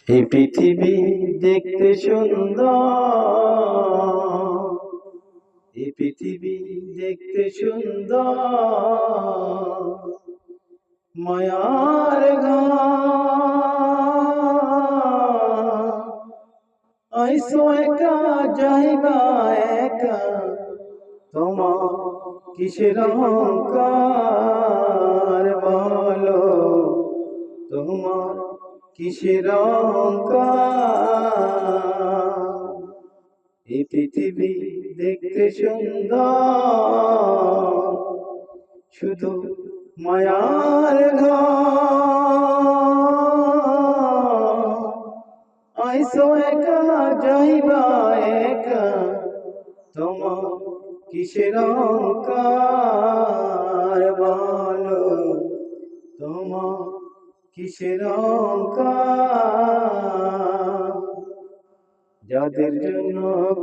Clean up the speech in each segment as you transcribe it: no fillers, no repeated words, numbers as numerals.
এই পৃথিবী দেখতে সুন্দর, এই পৃথিবী দেখতে সুন্দর, মায়ার ঘর। আইসো একা যাইবা একা, তোমার কিসের অহংকার বলো, তোমার কিসের অহংকার। এই পৃথিবী দেখতে সুন্দর, শুধু মায়ার ঘর। আইসো একা যাইবা একা, তোমার কিসের অহংকার বলো, তোমার কিসের অহংকার। যাদের জন্য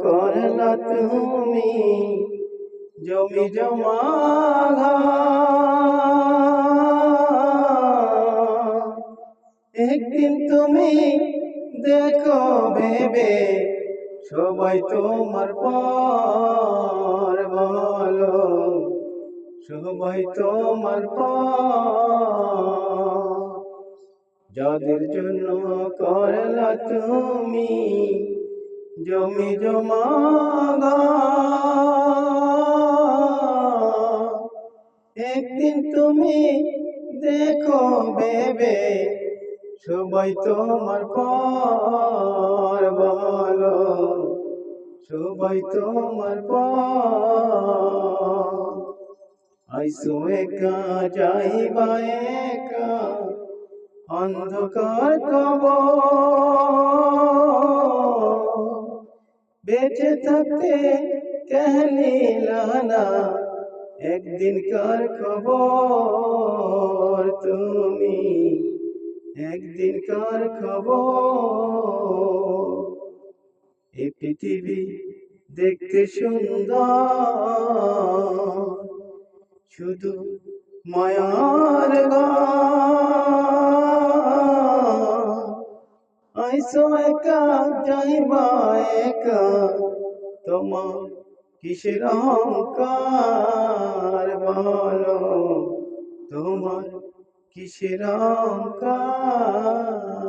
করলা তুমি জমি জমা ঘর, একদিন তুমি দেখো ভেবে সবাই তোমার পর বলো, সবাই তোমার পর। যাদের জন্য করলা তুমি জমি জমা ঘর, একদিন তুমি দেখো ভেবে সবাই তোমার পর বলো, সবাই তোমার পর। আইসো একা যাইবা একা, অন্ধকার কবর। বেঁচে থাকতে কেহলিলা না একদিনকার খবর, তুমি একদিনকার খবর। এই পৃথিবী দেখতে সুন্দর, শুধু মায়ার ঘর। আইসো একা যাইবা একা, তোমার কিসের অহংকার বলো, তোমার কিসের অহংকার।